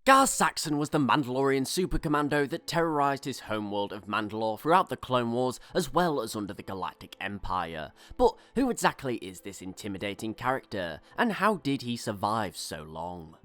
Saxon was the Mandalorian super commando that terrorized his homeworld of Mandalore throughout the Clone Wars as well as under the Galactic Empire. But who exactly is this intimidating character, and how did he survive so long?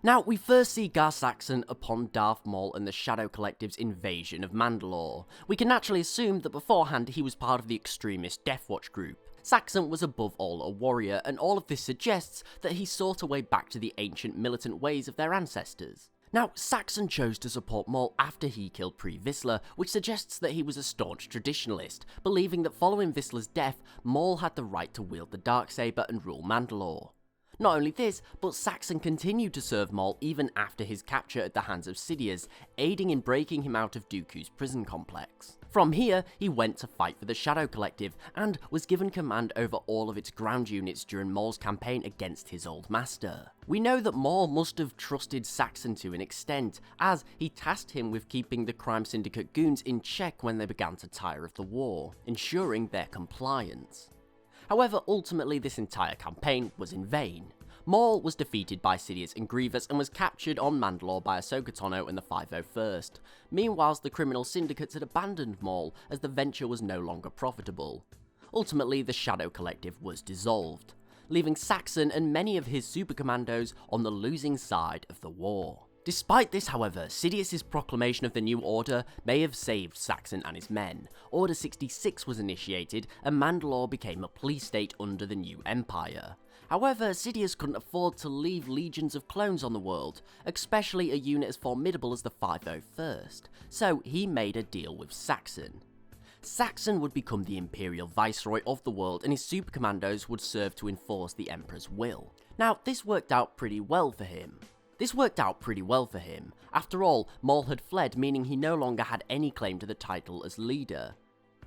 Now, we first see Saxon upon Darth Maul and the Shadow Collective's invasion of Mandalore. We can naturally assume that beforehand he was part of the extremist Death Watch group. Saxon was above all a warrior, and all of this suggests that he sought a way back to the ancient militant ways of their ancestors. Now, Saxon chose to support Maul after he killed Pre Vizsla, which suggests that he was a staunch traditionalist, believing that following Vizsla's death, Maul had the right to wield the Darksaber and rule Mandalore. Not only this, but Saxon continued to serve Maul even after his capture at the hands of Sidious, aiding in breaking him out of Dooku's prison complex. From here, he went to fight for the Shadow Collective, and was given command over all of its ground units during Maul's campaign against his old master. We know that Maul must have trusted Saxon to an extent, as he tasked him with keeping the Crime Syndicate goons in check when they began to tire of the war, ensuring their compliance. However, ultimately this entire campaign was in vain. Maul was defeated by Sidious and Grievous and was captured on Mandalore by Ahsoka Tano and the 501st. Meanwhile, the criminal syndicates had abandoned Maul as the venture was no longer profitable. Ultimately, the Shadow Collective was dissolved, leaving Saxon and many of his super commandos on the losing side of the war. Despite this, however, Sidious's proclamation of the New Order may have saved Saxon and his men. Order 66 was initiated, and Mandalore became a police state under the new Empire. However, Sidious couldn't afford to leave legions of clones on the world, especially a unit as formidable as the 501st, so he made a deal with Saxon. Saxon would become the Imperial Viceroy of the world, and his super commandos would serve to enforce the Emperor's will. Now, this worked out pretty well for him. After all, Maul had fled, meaning he no longer had any claim to the title as leader.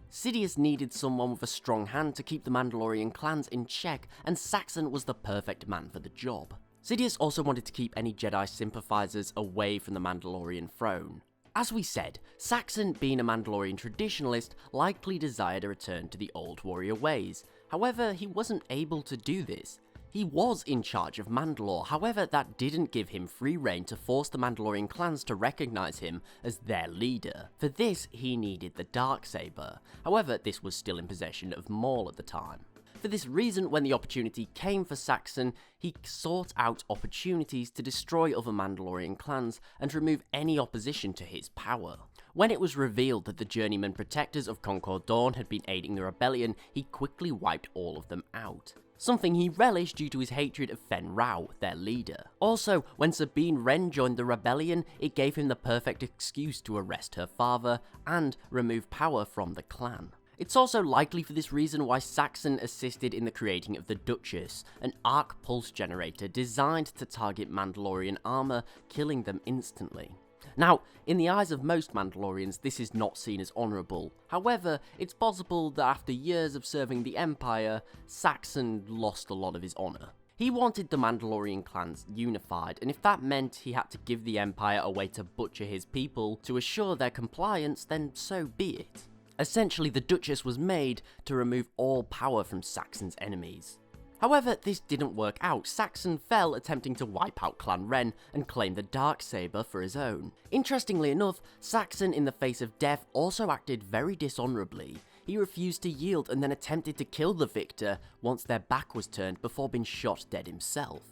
Sidious needed someone with a strong hand to keep the Mandalorian clans in check, and Saxon was the perfect man for the job. Sidious also wanted to keep any Jedi sympathizers away from the Mandalorian throne. As we said, Saxon, being a Mandalorian traditionalist, likely desired a return to the old warrior ways. However, he wasn't able to do this. He was in charge of Mandalore, however that didn't give him free rein to force the Mandalorian clans to recognize him as their leader. For this, he needed the Darksaber. However, this was still in possession of Maul at the time. For this reason, when the opportunity came for Saxon, he sought out opportunities to destroy other Mandalorian clans and remove any opposition to his power. When it was revealed that the Journeyman Protectors of Concord Dawn had been aiding the rebellion, he quickly wiped all of them out. Something he relished due to his hatred of Fen Rao, their leader. Also, when Sabine Wren joined the rebellion, it gave him the perfect excuse to arrest her father and remove power from the clan. It's also likely for this reason why Saxon assisted in the creating of the Duchess, an arc pulse generator designed to target Mandalorian armor, killing them instantly. Now, in the eyes of most Mandalorians, this is not seen as honourable. However, it's possible that after years of serving the Empire, Saxon lost a lot of his honour. He wanted the Mandalorian clans unified, and if that meant he had to give the Empire a way to butcher his people to assure their compliance, then so be it. Essentially, the Duchess was made to remove all power from Saxon's enemies. However, this didn't work out. Saxon fell attempting to wipe out Clan Wren and claim the Darksaber for his own. Interestingly enough, Saxon in the face of death also acted very dishonourably. He refused to yield and then attempted to kill the victor once their back was turned before being shot dead himself.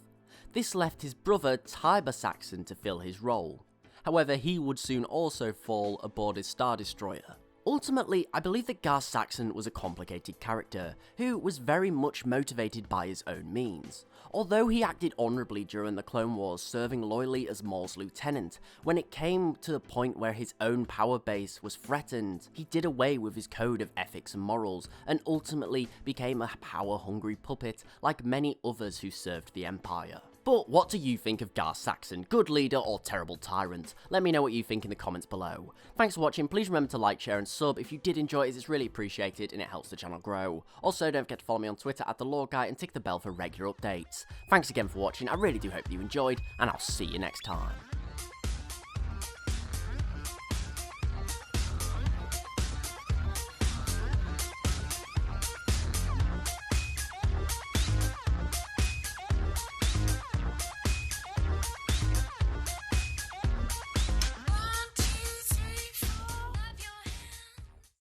This left his brother Tiber Saxon to fill his role. However, he would soon also fall aboard his Star Destroyer. Ultimately, I believe that Saxon was a complicated character, who was very much motivated by his own means. Although he acted honourably during the Clone Wars, serving loyally as Maul's lieutenant, when it came to the point where his own power base was threatened, he did away with his code of ethics and morals, and ultimately became a power-hungry puppet like many others who served the Empire. But what do you think of Saxon? Good leader or terrible tyrant? Let me know what you think in the comments below. Thanks for watching, please remember to like, share and sub. If you did enjoy it, it's really appreciated and it helps the channel grow. Also, don't forget to follow me on Twitter @TheLoreGuy and tick the bell for regular updates. Thanks again for watching, I really do hope you enjoyed, and I'll see you next time.